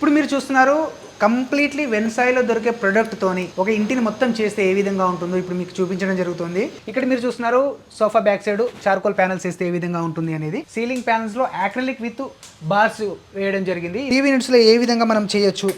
ఇప్పుడు మీరు చూస్తున్నారు కంప్లీట్లీ వెన్సాయిలో దొరికే ప్రొడక్ట్తోని ఒక ఇంటిని మొత్తం చేస్తే ఏ విధంగా ఉంటుందో ఇప్పుడు మీకు చూపించడం జరుగుతుంది. ఇక్కడ మీరు చూస్తున్నారు sofa back side charcoal panels వేస్తే ఏ విధంగా ఉంటుంది అనేది. సీలింగ్ ప్యానల్స్ లో అక్రిలిక్ విత్ బార్స్ వేయడం జరిగింది. ఈ యూనిట్స్ లో ఏ విధంగా మనం చేయొచ్చు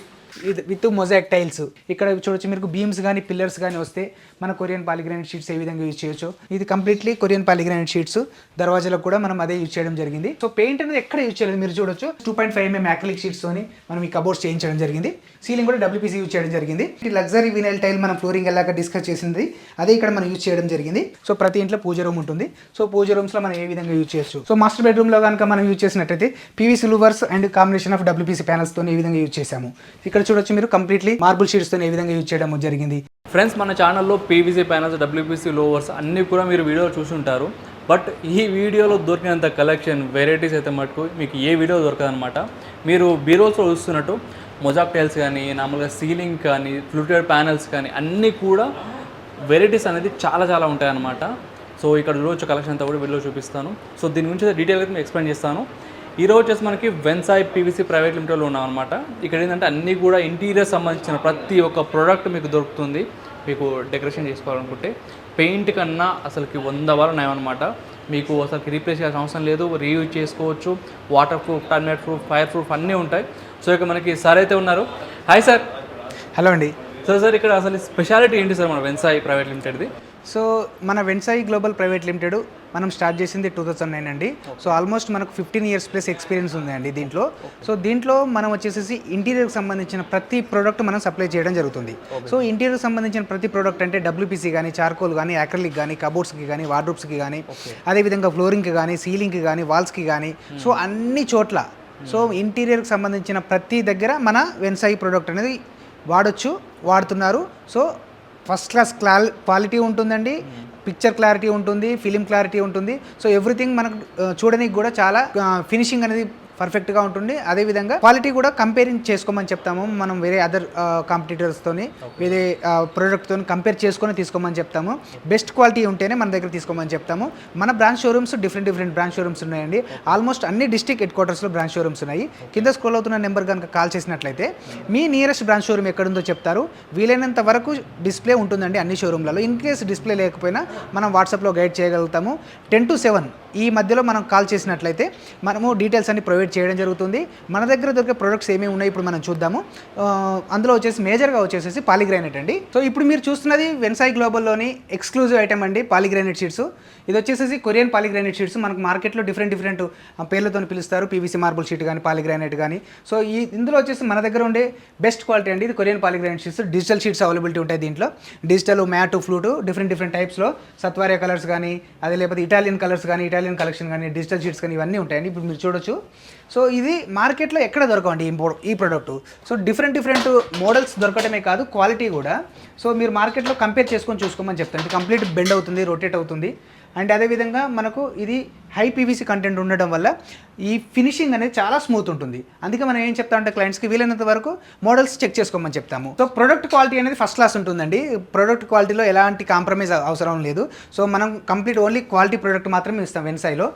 విత్ మొజాక్ టైల్స్. ఇక్కడ చూడొచ్చు మీకు బీమ్స్ కానీ పిల్లర్స్ కానీ వస్తే మన కొరియన్ పాలిగ్రానైట్ షీట్స్ ఏ విధంగా యూజ్ చేయొచ్చు. ఇది కంప్లీట్లీ కొరియన్ పాలిగ్రానైట్ షీట్స్. దర్వాజాలకు కూడా మనం అదే యూజ్ చేయడం జరిగింది. సో పెయింట్ అనేది ఎక్కడ యూజ్ చేయలేదు. మీరు చూడొచ్చు 2.5 mm అక్రిలిక్ షీట్స్ తోని మనం ఈ కబోర్డ్స్ చేయించడం జరిగింది. సీలింగ్ కూడా WPC యూజ్ చేయడం జరిగింది. ఈ లగ్జరీ వినైల్ టైల్ మనం ఫ్లోరింగ్ ఎలాగ డిస్కస్ చేసింది అదే ఇక్కడ మనం యూజ్ చేయడం జరిగింది. సో ప్రతి ఇంట్లో పూజ రూమ్ ఉంటుంది. సో పూజ రూమ్స్ లో మనం ఏ విధంగా యూజ్ చేయొచ్చు. సో మాస్టర్ బెడ్రూమ్ లో కనుక మనం యూజ్ చేసినట్టయితే PVC louvres and combination of WPC panels తో ఏ విధంగా యూజ్ చేసాము. ఇక్కడ చూడొచ్చు మీరు కంప్లీట్లీ మార్బుల్ షీట్స్ తో ఏ విధంగా యూజ్ చేయడం జరిగింది. ఫ్రెండ్స్, మన ఛానల్లో PVC ప్యానల్స్, WPC లోవర్స్ అన్నీ కూడా మీరు వీడియోలో చూసుంటారు. బట్ ఈ వీడియోలో దొరికినంత కలెక్షన్ వెరైటీస్ అయితే మటుకు మీకు ఏ వీడియో దొరకదనమాట. మీరు బీరోస్లో చూస్తున్నట్టు మొజాక్ టైల్స్ కానీ, నార్మల్గా సీలింగ్ కానీ, ఫ్లూటెడ్ ప్యానల్స్ కానీ అన్నీ కూడా వెరైటీస్ అనేది చాలా ఉంటాయన్నమాట. సో ఇక్కడ చూడవచ్చు కలెక్షన్ అంతా కూడా వీడియోలో చూపిస్తాను. సో దీని గురించి డీటెయిల్గా మీకు ఎక్స్ప్లెయిన్ చేస్తాను. ఈరోజు వచ్చేసి మనకి వెన్సాయ్ PVC ప్రైవేట్ లిమిటెడ్లో ఉన్నాం అనమాట. ఇక్కడ ఏంటంటే అన్నీ కూడా ఇంటీరియర్ సంబంధించిన ప్రతి ఒక్క ప్రోడక్ట్ మీకు దొరుకుతుంది. మీకు డెకరేషన్ చేసుకోవాలనుకుంటే పెయింట్ కన్నా అసలుకి 100 వారు నయమన్నమాట. మీకు అసలుకి రీప్లేస్ చేయాల్సిన అవసరం లేదు. రీయూజ్ చేసుకోవచ్చు. Water proof, terminate proof, fire proof అన్నీ ఉంటాయి. సో ఇక మనకి సార్ అయితే ఉన్నారు. Hi sir. హలో అండి. సార్ ఇక్కడ అసలు స్పెషాలిటీ ఏంటి సార్ మన వెన్సాయ్ ప్రైవేట్ లిమిటెడ్ది? సో మన వెన్సాయ్ గ్లోబల్ ప్రైవేట్ లిమిటెడ్ మనం స్టార్ట్ చేసింది 2009 అండి. సో ఆల్మోస్ట్ మనకు 15 years ప్లస్ ఎక్స్పీరియన్స్ ఉందండి దీంట్లో. సో దీంట్లో మనం వచ్చేసి ఇంటీరియర్కి సంబంధించిన ప్రతి ప్రోడక్ట్ మనం సప్లై చేయడం జరుగుతుంది. సో ఇంటీరియర్కి సంబంధించిన ప్రతి ప్రోడక్ట్ అంటే WPC కానీ, చార్కోల్ కానీ, అక్రిలిక్ కానీ, కబోర్డ్స్కి కానీ, వార్డ్రోబ్స్కి కానీ, అదేవిధంగా ఫ్లోరింగ్కి కానీ, సీలింగ్కి కానీ, వాల్స్కి కానీ, సో అన్ని చోట్ల సో ఇంటీరియర్కి సంబంధించిన ప్రతి దగ్గర మన వెన్సాయ్ ప్రోడక్ట్ అనేది వాడుతున్నారు. సో ఫస్ట్ క్లాస్ క్వాలిటీ ఉంటుందండి, పిక్చర్ క్లారిటీ ఉంటుంది, ఫిలిం క్లారిటీ ఉంటుంది. సో ఎవ్రీథింగ్ మనకు చూడడానికి కూడా చాలా ఫినిషింగ్ అనేది పర్ఫెక్ట్గా ఉంటుంది. అదేవిధంగా క్వాలిటీ కూడా కంపేరింగ్ చేసుకోమని చెప్తాము. మనం వేరే అదర్ కాంపిటీటర్స్తోని వేరే ప్రోడక్ట్తో కంపేర్ చేసుకొని తీసుకోమని చెప్తాము. బెస్ట్ క్వాలిటీ ఉంటేనే మన దగ్గర తీసుకోమని చెప్తాము. మన branch showrooms different branch showrooms ఉన్నాయండి. ఆల్మోస్ట్ అన్ని డిస్ట్రిక్ట్ హెడ్ క్వార్టర్స్లో బ్రాంచ్ షోరూమ్స్ ఉన్నాయి. కింద స్క్రోల్ అవుతున్న నెంబర్ కనుక కాల్ చేసినట్లయితే మీ నియరెస్ట్ బ్రాంచ్ షోరూమ్ ఎక్కడుందో చెప్తారు. వీలైనంత వరకు డిస్ప్లే ఉంటుందండి అన్ని షోరూమ్లలో. ఇన్ కేస్ డిస్ప్లే లేకపోయినా మనం వాట్సాప్లో గైడ్ చేయగలుగుతాము. 10 to 7 ఈ మధ్యలో మనం కాల్ చేసినట్లయితే మనము డీటెయిల్స్ అన్ని ప్రొవైడ్ చేయడం జరుగుతుంది. మన దగ్గర దొరికే ప్రొడక్ట్స్ ఏమేమి ఉన్నాయి ఇప్పుడు మనం చూద్దాము. అందులో మేజర్గా వచ్చేసి పాలిగ్రానైట్ అండి. సో ఇప్పుడు మీరు చూస్తున్నది వెన్సాయ్ గ్లోబల్లోని ఎక్స్క్లూజివ్ ఐటమ్ అండి, పాలిగ్రానైట్ షీట్స్. ఇది వచ్చేసి కొరియన్ పాలిగ్రానైట్ షీట్స్. మనకు మార్కెట్లో డిఫరెంట్ పేర్లతో పిలుస్తారు. PVC మార్బుల్ షీట్ కానీ, పాలిగ్రానైట్ కానీ. సో ఇందులో మన దగ్గర ఉండే బెస్ట్ క్వాలిటీ అండి ఇది Korean polygranite sheets. Digital sheets availability ఉంటాయి దీంట్లో. డిజిటల్, మ్యాట్, ఫ్లూట్ డిఫరెంట్ టైప్స్లో సత్వారియా కలర్స్ కానీ, అదే లేకపోతే ఇటాలియన్ కలర్స్ కానీ, ఇటాలియన్ కలెక్షన్ కానీ, డిజిటల్ షీట్స్ కానీ ఇవన్నీ ఉంటాయండి. ఇప్పుడు మీరు చూడొచ్చు. సో ఇది మార్కెట్లో ఎక్కడ దొరకండి ఈ ప్రోడక్ట్. సో డిఫరెంట్ మోడల్స్ దొరకటమే కాదు, క్వాలిటీ కూడా. సో మీరు మార్కెట్లో కంపేర్ చేసుకొని చూసుకోమని చెప్తాను. ఇది కంప్లీట్ బెండ్ అవుతుంది, రొటేట్ అవుతుంది. అండ్ అదేవిధంగా మనకు ఇది హై PVC కంటెంట్ ఉండడం వల్ల ఈ ఫినిషింగ్ అనేది చాలా స్మూత్ ఉంటుంది. అందుకే మనం ఏం చెప్తామంటే క్లయింట్స్కి వీలైనంత వరకు మోడల్స్ చెక్ చేసుకోమని చెప్తాము. సో ప్రొడక్ట్ క్వాలిటీ అనేది ఫస్ట్ క్లాస్ ఉంటుందండి. ప్రొడక్ట్ క్వాలిటీలో ఎలాంటి కాంప్రమైజ్ అవసరం లేదు. సో మనం కంప్లీట్ ఓన్లీ క్వాలిటీ ప్రొడక్ట్ మాత్రమే ఇస్తాం వెన్సాయ్లో.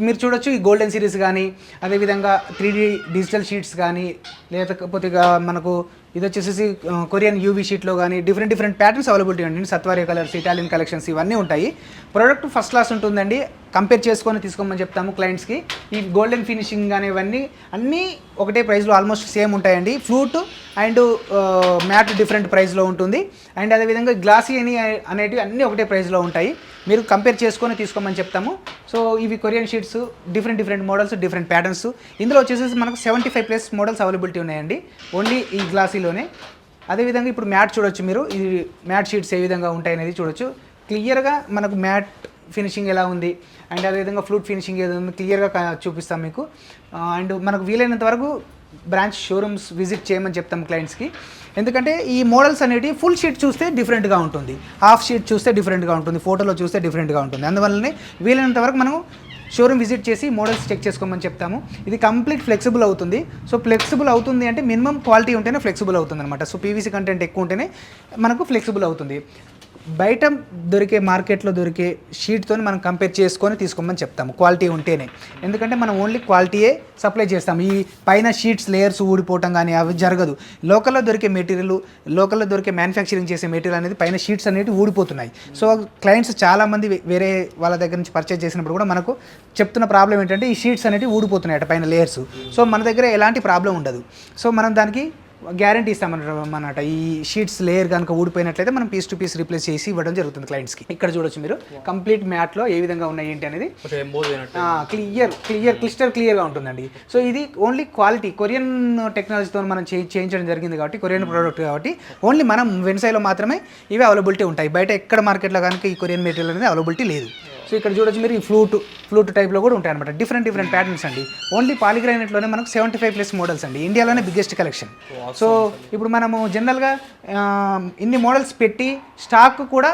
మీరు చూడొచ్చు ఈ గోల్డెన్ సిరీస్ కానీ, అదేవిధంగా 3D డిజిటల్ షీట్స్ కానీ, లేకపోతే మనకు ఇది వచ్చేసి కొరియన్ UV షీట్లో కానీ డిఫరెంట్ ప్యాటర్న్స్ అవైలబిలిటీ ఉంటుంది. సత్వారియా కలర్స్, ఇటాలియన్ కలెక్షన్స్ ఇవన్నీ ఉంటాయి. ప్రోడక్ట్ ఫస్ట్ క్లాస్ ఉంటుందండి. కంపేర్ చేసుకొని తీసుకోమని చెప్తాము క్లయింట్స్కి. ఈ గోల్డెన్ ఫినిషింగ్ కానీ ఇవన్నీ అన్నీ ఒకటే ప్రైస్లో ఆల్మోస్ట్ సేమ్ ఉంటాయండి. ఫ్లూట్ అండ్ మ్యాట్ డిఫరెంట్ ప్రైస్లో ఉంటుంది. అండ్ అదేవిధంగా గ్లాసీ అనేటివి అన్నీ ఒకటే ప్రైస్లో ఉంటాయి. మీరు కంపేర్ చేసుకొని తీసుకోమని చెప్తాము. సో ఇవి Korean sheets, different models, different patterns. ఇందులో వచ్చేసి మనకు 75+ మోడల్స్ అవైలబిలిటీ ఉన్నాయండి ఓన్లీ ఈ గ్లాసీలోనే. అదేవిధంగా ఇప్పుడు మ్యాట్ చూడొచ్చు మీరు. ఈ మ్యాట్ షీట్స్ ఏ విధంగా ఉంటాయి అనేది చూడొచ్చు. క్లియర్గా మనకు మ్యాట్ ఫినిషింగ్ ఎలా ఉంది అండ్ అదేవిధంగా ఫ్లూట్ ఫినిషింగ్ ఏదో ఉంది క్లియర్గా చూపిస్తాం మీకు. అండ్ మనకు వీలైనంత వరకు బ్రాంచ్ షోరూమ్స్ విజిట్ చేయమని చెప్తాం క్లయింట్స్కి. ఎందుకంటే ఈ మోడల్స్ అనేవి ఫుల్ షీట్ చూస్తే డిఫరెంట్గా ఉంటుంది, హాఫ్ షీట్ చూస్తే డిఫరెంట్గా ఉంటుంది, ఫోటోలో చూస్తే డిఫరెంట్గా ఉంటుంది. అందువల్లనే వీలైనంత వరకు మనం షోరూమ్ విజిట్ చేసి మోడల్స్ చెక్ చేసుకోమని చెప్తాము. ఇది కంప్లీట్ ఫ్లెక్సిబుల్ అవుతుంది. సో ఫ్లెక్సిబుల్ అవుతుంది అంటే మినిమం క్వాలిటీ ఉంటేనే ఫ్లెక్సిబుల్ అవుతుంది అనమాట. సో PVC కంటెంట్ ఎక్కువ ఉంటేనే మనకు ఫ్లెక్సిబుల్ అవుతుంది. బయట దొరికే మార్కెట్లో దొరికే షీట్తో మనం కంపేర్ చేసుకొని తీసుకోమని చెప్తాము, క్వాలిటీ ఉంటేనే. ఎందుకంటే మనం ఓన్లీ క్వాలిటీయే సప్లై చేస్తాము. ఈ పైన షీట్స్ లేయర్స్ ఊడిపోవటం కానీ అవి జరగదు. లోకల్లో దొరికే మెటీరియల్, లోకల్లో దొరికే మ్యానుఫ్యాక్చరింగ్ చేసే మెటీరియల్ అనేది పైన షీట్స్ అనేవి ఊడిపోతున్నాయి. సో క్లయింట్స్ చాలామంది వేరే వాళ్ళ దగ్గర నుంచి పర్చేజ్ చేసినప్పుడు కూడా మనకు చెప్తున్న ప్రాబ్లం ఏంటంటే ఈ షీట్స్ అనేవి ఊడిపోతున్నాయి అట పైన లేయర్స్. సో మన దగ్గర ఎలాంటి ప్రాబ్లం ఉండదు. సో మనం దానికి గ్యారంటీ ఇస్తామన్నమాట. ఈ షీట్స్ లేయర్ కనుక ఊడిపోయినట్లయితే మనం పీస్ టు పీస్ రీప్లేస్ చేసి ఇవ్వడం జరుగుతుంది క్లయింట్స్కి. ఇక్కడ చూడొచ్చు మీరు కంప్లీట్ మ్యాట్లో ఏ విధంగా ఉన్నాయి ఏంటి అనేది క్లియర్గా ఉంటుందండి. సో ఇది ఓన్లీ క్వాలిటీ కొరియన్ టెక్నాలజీతో మనం చేయించడం జరిగింది కాబట్టి, కొరియన్ ప్రోడక్ట్ కాబట్టి ఓన్లీ మనం వెన్సైలో మాత్రమే ఇవి అవైలబిలిటీ ఉంటాయి. బయట ఎక్కడ మార్కెట్లో కనుక ఈ కొరియన్ మెటీరియల్ అనేది అవైలబిలిటీ లేదు. సో ఇక్కడ చూడొచ్చు మీరు ఈ ఫ్లూట్ టైప్లో కూడా ఉంటాయి అనమాట. డిఫరెంట్ ప్యాటర్న్స్ అండి. ఓన్లీ పాలిగ్రానైట్లోనే మనకు 75+ మోడల్స్ అండి. ఇండియాలోనే బిగ్గెస్ట్ కలెక్షన్. సో ఇప్పుడు మనము జనరల్గా ఇన్ని మోడల్స్ పెట్టి స్టాక్ కూడా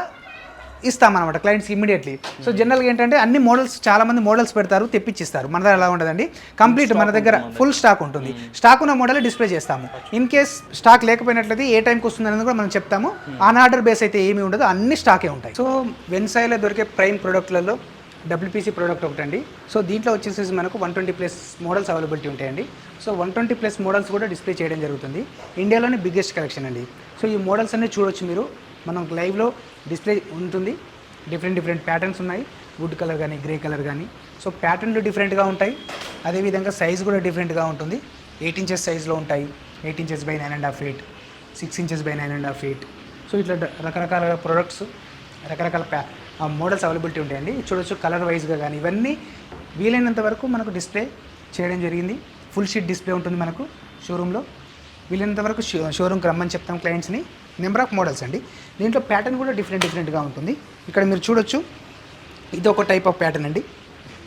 ఇస్తామన్నమాట క్లయింట్స్కి ఇమీడియట్లీ. సో జనరల్గా ఏంటంటే అన్ని మోడల్స్, చాలామంది మోడల్స్ పెడతారు, తెప్పించిస్తారు. మన దగ్గర అలా ఉండదండి. కంప్లీట్ మన దగ్గర ఫుల్ స్టాక్ ఉంటుంది. స్టాక్ ఉన్న మోడల్ డిస్ప్లే చేస్తాము. ఇన్ కేస్ స్టాక్ లేకపోయినట్లయితే ఏ టైంకి వస్తుంది అనేది కూడా మనం చెప్తాము. ఆన్ ఆర్డర్ బేస్ అయితే ఏమీ ఉండదు, అన్ని స్టాకే ఉంటాయి. సో వెన్సైలో దొరికే ప్రైమ్ ప్రోడక్ట్లలో WPC ప్రోడక్ట్ ఒకటండి. సో దీంట్లో వచ్చేసి మనకు 120+ మోడల్స్ అవైలబిలిటీ ఉంటాయండి. సో 120+ మోడల్స్ కూడా డిస్ప్లే చేయడం జరుగుతుంది. ఇండియాలోనే బిగ్గెస్ట్ కలెక్షన్ అండి. సో ఈ మోడల్స్ అన్నీ చూడొచ్చు మీరు, మనం లైవ్లో డిస్ప్లే ఉంటుంది. డిఫరెంట్ ప్యాటర్న్స్ ఉన్నాయి. వుడ్ కలర్ కానీ, గ్రే కలర్ కానీ. సో ప్యాటర్న్లు డిఫరెంట్గా ఉంటాయి. అదేవిధంగా సైజ్ కూడా డిఫరెంట్గా ఉంటుంది. 8 ఇంచెస్ సైజ్లో ఉంటాయి. 8 inches by 9.5 feet, 6 inches by 9.5 feet. So ఇట్లా రకరకాల ప్రొడక్ట్స్, రకరకాల మోడల్స్ అవైలబిలిటీ ఉంటాయండి. చూడొచ్చు కలర్ వైజ్గా కానీ. ఇవన్నీ వీలైనంత వరకు మనకు డిస్ప్లే చేయడం జరిగింది. ఫుల్ షీట్ డిస్ప్లే ఉంటుంది మనకు షోరూంలో. వీలైనంత వరకు షోరూమ్కి రమ్మని చెప్తాం క్లయింట్స్ని. నెంబర్ ఆఫ్ మోడల్స్ అండి. దీంట్లో ప్యాటర్న్ కూడా డిఫరెంట్గా ఉంటుంది. ఇక్కడ మీరు చూడొచ్చు, ఇదొక టైప్ ఆఫ్ ప్యాటర్న్ అండి.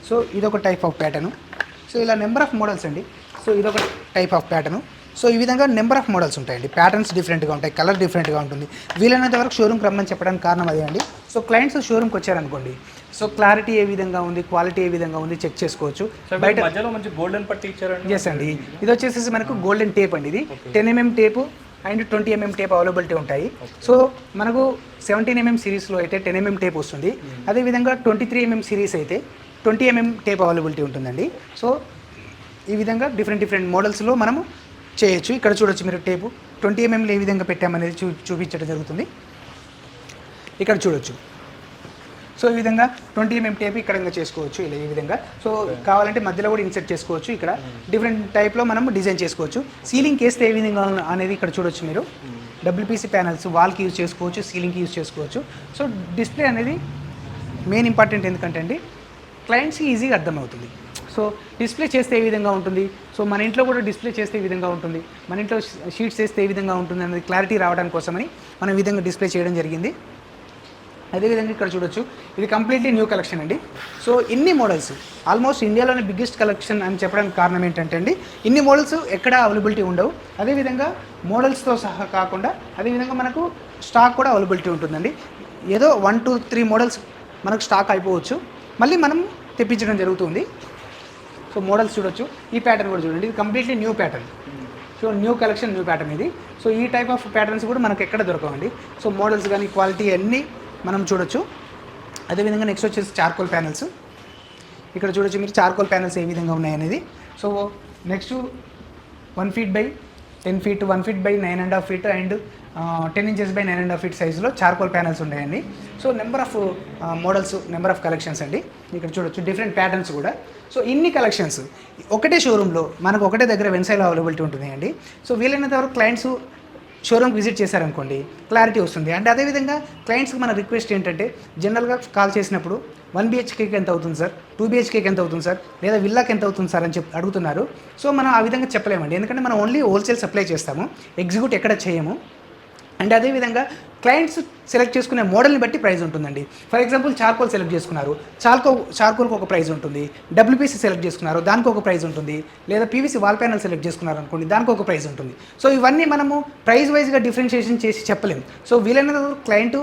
సో ఇదొక టైప్ ఆఫ్ ప్యాటర్ను. సో ఇలా నెంబర్ ఆఫ్ మోడల్స్ అండి. సో ఇదొక టైప్ ఆఫ్ ప్యాటర్ను. సో ఈ విధంగా నెంబర్ ఆఫ్ మోడల్స్ ఉంటాయండి. ప్యాటర్న్స్ డిఫరెంట్గా ఉంటాయి, కలర్ డిఫరెంట్గా ఉంటుంది. వీలైనంత వరకు షోరూమ్కి రమ్మని చెప్పడానికి కారణం అదే అండి. సో క్లయింట్స్ షోరూమ్కి వచ్చారనుకోండి, సో క్లారిటీ ఏ విధంగా ఉంది, క్వాలిటీ ఏ విధంగా ఉంది చెక్ చేసుకోవచ్చు. బయట మధ్యలో మంచి గోల్డెన్ పట్టి ఇచ్చారండి. ఎస్ అండి. ఇది వచ్చేసి మనకు గోల్డెన్ టేప్ అండి. ఇది 10 mm tape and 20 mm tape availability ఉంటాయి. సో మనకు 17 mm సిరీస్లో అయితే 10 mm టేప్ వస్తుంది. అదేవిధంగా 23 mm సిరీస్ అయితే 20 mm టేప్ అవైలబిలిటీ ఉంటుందండి. సో ఈ విధంగా డిఫరెంట్ మోడల్స్లో మనము చేయొచ్చు. ఇక్కడ చూడొచ్చు మీరు టేపు 20 mm ఏ విధంగా పెట్టామనేది చూపించడం జరుగుతుంది. ఇక్కడ చూడొచ్చు. సో ఈ విధంగా 20 mm టేప్ ఇక్కడ చేసుకోవచ్చు ఇలా ఈ విధంగా. సో కావాలంటే మధ్యలో కూడా ఇన్సర్ట్ చేసుకోవచ్చు. ఇక్కడ డిఫరెంట్ టైప్లో మనం డిజైన్ చేసుకోవచ్చు. సీలింగ్కి వేస్తే ఏ విధంగా అనేది ఇక్కడ చూడొచ్చు మీరు. WPC ప్యానల్స్ వాల్కి యూజ్ చేసుకోవచ్చు, సీలింగ్కి యూజ్ చేసుకోవచ్చు. సో డిస్ప్లే అనేది మెయిన్ ఇంపార్టెంట్. ఎందుకంటే అండి క్లయింట్స్కి ఈజీగా అర్థమవుతుంది. సో డిస్ప్లే చేస్తే ఏ విధంగా ఉంటుంది, సో మన ఇంట్లో కూడా డిస్ప్లే చేస్తే ఏ విధంగా ఉంటుంది, మన ఇంట్లో షీట్స్ వేస్తే ఏ విధంగా ఉంటుంది అనేది క్లారిటీ రావడానికి కోసమని మనం ఈ విధంగా డిస్ప్లే చేయడం జరిగింది. అదేవిధంగా ఇక్కడ చూడొచ్చు, ఇది కంప్లీట్లీ న్యూ కలెక్షన్ అండి. సో ఇన్ని మోడల్స్ ఆల్మోస్ట్ ఇండియాలోనే బిగ్గెస్ట్ కలెక్షన్ అని చెప్పడానికి కారణం ఏంటంటే అండి, ఇన్ని మోడల్స్ ఎక్కడ అవైలబిలిటీ ఉండవు. అదేవిధంగా మోడల్స్తో సహా కాకుండా అదేవిధంగా మనకు స్టాక్ కూడా అవైలబిలిటీ ఉంటుందండి. ఏదో 1, 2, 3 మోడల్స్ మనకు స్టాక్ అయిపోవచ్చు, మళ్ళీ మనం తెప్పించడం జరుగుతుంది. సో మోడల్స్ చూడొచ్చు. ఈ ప్యాటర్న్ కూడా చూడండి, ఇది completely new pattern. So new collection, new pattern ఇది. సో ఈ టైప్ ఆఫ్ ప్యాటర్న్స్ కూడా మనకు ఎక్కడ దొరకవండి. సో మోడల్స్ కానీ క్వాలిటీ అన్నీ మనం చూడొచ్చు. అదేవిధంగా నెక్స్ట్ వచ్చేసి చార్కోల్ ప్యానల్స్. ఇక్కడ చూడొచ్చు మీరు చార్కోల్ ప్యానల్స్ ఏ విధంగా ఉన్నాయనేది. So next 1 feet by 10 feet, 1 feet by 9.5 feet and 10 inches by 9.5 feet సైజులో చార్కోల్ ప్యానల్స్ ఉన్నాయండి. So number of models, number of collections అండి. ఇక్కడ చూడొచ్చు డిఫరెంట్ ప్యాటర్న్స్ కూడా. సో ఇన్ని కలెక్షన్స్ ఒకటే షోరూంలో మనకు ఒకటే దగ్గర వెన్సైలో అవైలబిలిటీ ఉంటున్నాయండి. సో వీలైనంత వరకు క్లయింట్స్ షోరూమ్కి విజిట్ చేశారనుకోండి క్లారిటీ వస్తుంది. అండ్ అదేవిధంగా క్లయింట్స్కి మన రిక్వెస్ట్ ఏంటంటే, జనరల్గా కాల్ చేసినప్పుడు 1 BHKకి ఎంత అవుతుంది సార్, 2 BHKకి ఎంత అవుతుంది సార్, లేదా విల్లాకి ఎంత అవుతుంది సార్ అని అడుగుతున్నారు. సో మనం ఆ విధంగా చెప్పలేమండి, ఎందుకంటే మనం ఓన్లీ హోల్సేల్ సప్లై చేస్తాము, ఎగ్జిక్యూట్ ఎక్కడ చేయము. అండ్ అదేవిధంగా క్లయింట్స్ సెలెక్ట్ చేసుకునే మోడల్ని బట్టి ప్రైస్ ఉంటుందండి. ఫర్ ఎగ్జాంపుల్ చార్కోల్ సెలెక్ట్ చేసుకున్నారు, చార్కోల్కి ఒక ప్రైస్ ఉంటుంది. WPC సెలెక్ట్ చేసుకున్నారు, దానికి ఒక ప్రైస్ ఉంటుంది. లేదా PVC వాల్ ప్యానల్ సెలెక్ట్ చేసుకున్నారు అనుకోండి, దానికి ఒక ప్రైస్ ఉంటుంది. సో ఇవన్నీ మనము ప్రైస్ వైజ్గా డిఫరెన్షియేషన్ చేసి చెప్పలేము. సో వీలైనంత క్లయింట్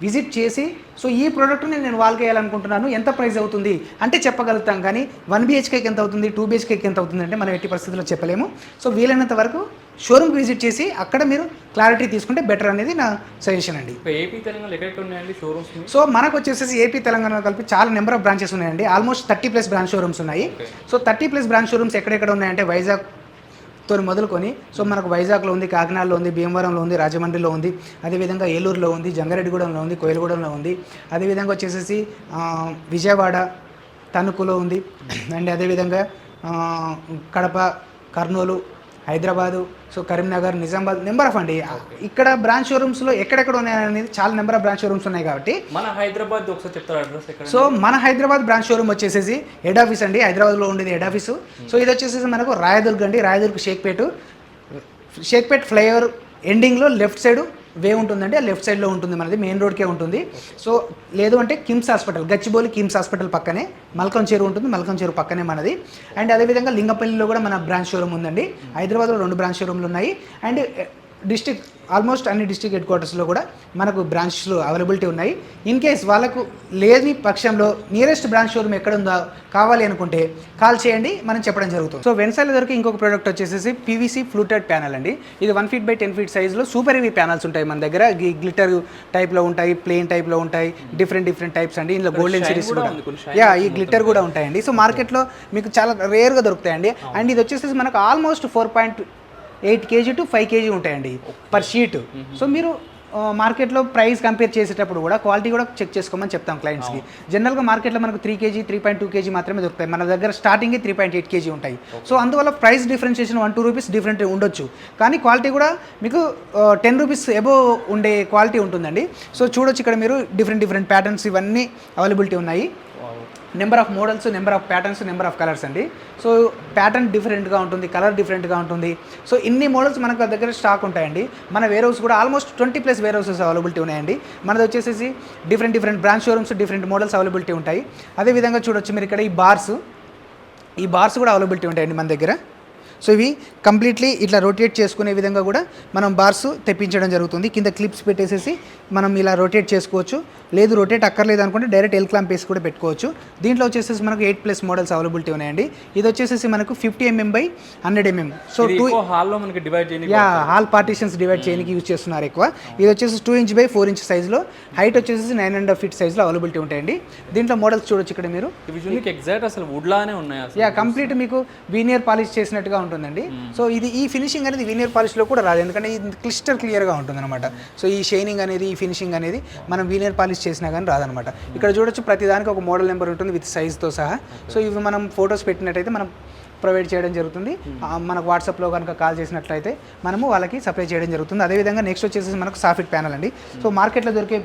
విజిట్ చేసి సో ఈ ప్రోడక్ట్ని నేను వాళ్ళకి వేయాలనుకుంటున్నాను, ఎంత ప్రైస్ అవుతుంది అంటే చెప్పగలుగుతాం, కానీ 1 BHKకి ఎంత అవుతుంది, 2 BHKకి ఎంత అవుతుంది అంటే మనం ఎట్టి పరిస్థితుల్లో చెప్పలేము. సో వీలైనంత వరకు షోరూమ్కి విజిట్ చేసి అక్కడ మీరు క్లారిటీ తీసుకుంటే బెటర్ అనేది నా సజెషన్ అండి. ఏపీ తెలంగాణ ఎక్కడెక్కడ ఉన్నాయండి షోరూమ్స్? సో మనకు వచ్చేసి ఏపీ తెలంగాణలో కలిపి చాలా నెంబర్ ఆఫ్ బ్రాంచెస్ ఉన్నాయండి. ఆల్మోస్ట్ 30+ బ్రాంచ్ షోరూమ్స్ ఉన్నాయి. సో 30+ బ్రాంచ్ షోరూమ్స్ ఎక్కడెక్కడ ఉన్నాయంటే వైజాగ్తో మొదలుకొని, సో మనకు వైజాగ్లో ఉంది, కాకినాడలో ఉంది, భీమవరంలో ఉంది, రాజమండ్రిలో ఉంది, అదేవిధంగా ఏలూరులో ఉంది, జంగారెడ్డిగూడెంలో ఉంది, కోయిలగూడెంలో ఉంది, అదేవిధంగా వచ్చేసి విజయవాడ తణుకులో ఉంది, అండ్ అదేవిధంగా Kadapa, Kurnool, Hyderabad, so Karimnagar, Nizamabad, number of అండి. ఇక్కడ బ్రాంచ్ షోరూమ్స్లో ఎక్కడెక్కడ ఉన్నాయనేది చాలా నెంబర్ ఆఫ్ బ్రాంచ్ షోరూమ్స్ ఉన్నాయి కాబట్టి మన హైదరాబాద్ ఒకసారి చెప్తారా అడ్రస్ ఎక్కడ? సో మన హైదరాబాద్ బ్రాంచ్ షోరూమ్ వచ్చేసి హెడ్ ఆఫీస్ అండి, హైదరాబాద్లో ఉండేది హెడ్ ఆఫీసు. సో ఇది వచ్చేసి మనకు రాయదుర్గ్ అండి, రాయదుర్గ్ షేక్పేట్ ఫ్లైఓవర్ ఎండింగ్లో లెఫ్ట్ సైడ్ వే ఉంటుందండి, ఆ లెఫ్ట్ సైడ్లో ఉంటుంది, మనది మెయిన్ రోడ్కే ఉంటుంది. సో లేదు అంటే కిమ్స్ హాస్పిటల్, గచ్చిబౌలి కిమ్స్ హాస్పిటల్ పక్కనే మల్కం చెరువు ఉంటుంది, మల్కం చెరువు పక్కనే మనది. అండ్ అదేవిధంగా లింగపల్లిలో కూడా మన బ్రాంచ్ షోరూమ్ ఉందండి. హైదరాబాద్లో 2 బ్రాంచ్ షోరూమ్లు ఉన్నాయి. అండ్ డిస్ట్రిక్ట్ ఆల్మోస్ట్ అన్ని డిస్ట్రిక్ట్ హెడ్ క్వార్టర్స్లో కూడా మనకు బ్రాంచ్లు అవైలబిలిటీ ఉన్నాయి. ఇన్ కేస్ వాళ్ళకు లేని పక్షంలో నియరెస్ట్ బ్రాంచ్ షోరూమ్ ఎక్కడ ఉందో కావాలి అనుకుంటే కాల్ చేయండి, మనం చెప్పడం జరుగుతుంది. సో వెన్సైలో దొరికి ఇంకొక ప్రోడక్ట్ వచ్చేసి పీవీసీ ఫ్లూటెడ్ ప్యానల్ అండి. ఇది 1 feet by 10 feet సైజులో సూపర్ హెవీ ప్యానల్స్ ఉంటాయి మన దగ్గర. గ్లిటర్ టైప్లో ఉంటాయి, ప్లెయిన్ టైప్లో ఉంటాయి, డిఫరెంట్ టైప్స్ అండి. ఇందులో గోల్డెన్ సిరీస్ కూడా, ఈ గ్లిటర్ కూడా ఉంటాయండి. సో మార్కెట్లో మీకు చాలా రేర్గా దొరుకుతాయండి. అండ్ ఇది వచ్చేసి మనకు ఆల్మోస్ట్ 4.8 kg to 5 kg ఉంటాయండి పర్ షీట్. సో మీరు మార్కెట్లో ప్రైస్ కంపేర్ చేసేటప్పుడు కూడా క్వాలిటీ కూడా చెక్ చేసుకోమని చెప్తాం క్లయింట్స్కి. జనరల్గా మార్కెట్లో మనకు 3 kg 3.2 kg మాత్రమే దొరుకుతాయి, మన దగ్గర స్టార్టింగ్ 3.8 kg ఉంటాయి. సో అందువల్ల ప్రైస్ డిఫరెన్షియేషన్ 1-2 రూపీస్ డిఫరెంట్ ఉండొచ్చు, కానీ క్వాలిటీ కూడా మీకు 10 రూపీస్ ఎబోవ్ ఉండే క్వాలిటీ ఉంటుందండి. సో చూడొచ్చు ఇక్కడ మీరు డిఫరెంట్ ప్యాటర్న్స్ ఇవన్నీ అవైలబిలిటీ ఉన్నాయి. Number of models, number of patterns, number of colours అండి. సో ప్యాటర్న్ డిఫరెంట్గా ఉంటుంది, కలర్ డిఫరెంట్గా ఉంటుంది. సో ఇన్ని మోడల్స్ మనకు దగ్గర స్టాక్ ఉంటాయండి. మన వేర్ హౌస్ కూడా ఆల్మోస్ట్ 20+ వేర్ హౌసెస్ అవైలబిలిటీ ఉన్నాయండి. మనది వచ్చేసి different branch showrooms, different models availability ఉంటాయి. అదేవిధంగా చూడొచ్చు మీరు ఇక్కడ ఈ బార్స్ కూడా అవైలబిలిటీ ఉంటాయండి మన దగ్గర. సో ఇవి కంప్లీట్లీ ఇట్లా రొటేట్ చేసుకునే విధంగా కూడా మనం బార్స్ తెప్పించడం జరుగుతుంది. కింద క్లిప్స్ పెట్టేసేసి మనం ఇలా రొటేట్ చేసుకోవచ్చు. లేదు రొటేట్ అక్కర్లేదు అనుకుంటే డైరెక్ట్ ఎల్ క్లాంప్ వేసి కూడా పెట్టుకోవచ్చు. దీంట్లో వచ్చేసి మనకు 8+ మోడల్స్ అవైలబిలిటీ ఉన్నాయండి. ఇది వచ్చేసి మనకు 50 mm by 100 mm. సో హాల్లో మనకి డివైడ్ చేయడానికి, హాల్ పార్టీషన్స్ డివైడ్ చేయడానికి యూజ్ చేస్తున్నారు ఎక్కువ. ఇది వచ్చేసి 2 inch by 4 inch సైజులో, హైట్ వచ్చేసి 9.5 feet సైజులో అవైలబిలిటీ ఉంటాయండి. దీంట్లో మోడల్స్ చూడొచ్చు ఇక్కడ మీరు. ఎగ్జాక్ట్ అసలు వుడ్ లానే ఉన్నాయి అసలు. కంప్లీట్ మీకు వీనియర్ పాలిష్ చేసినట్టుగా ఉంటుందండి. సో ఇది ఈ ఫినిషింగ్ అనేది వీనియర్ పాలిష్లో కూడా రాదు, ఎందుకంటే ఇది క్లియర్గా ఉంటుంది అనమాట. సో ఈ షైనింగ్ అనేది, ఈ ఫినిషింగ్ అనేది మనం వీనియర్ పాలిష్ చేసినా కానీ రాదనమాట. ఇక్కడ చూడొచ్చు ప్రతిదానికి ఒక మోడల్ నెంబర్ ఉంటుంది విత్ సైజ్తో సహా. సో ఇవి మనం ఫొటోస్ పెట్టినట్టయితే మనం ప్రొవైడ్ చేయడం జరుగుతుంది. మనకు వాట్సాప్లో కనుక కాల్ చేసినట్లయితే మనము వాళ్ళకి సప్లై చేయడం జరుగుతుంది. అదేవిధంగా నెక్స్ట్ వచ్చేసి మనకు సాఫిట్ ప్యానల్ అండి. సో మార్కెట్లో దొరికే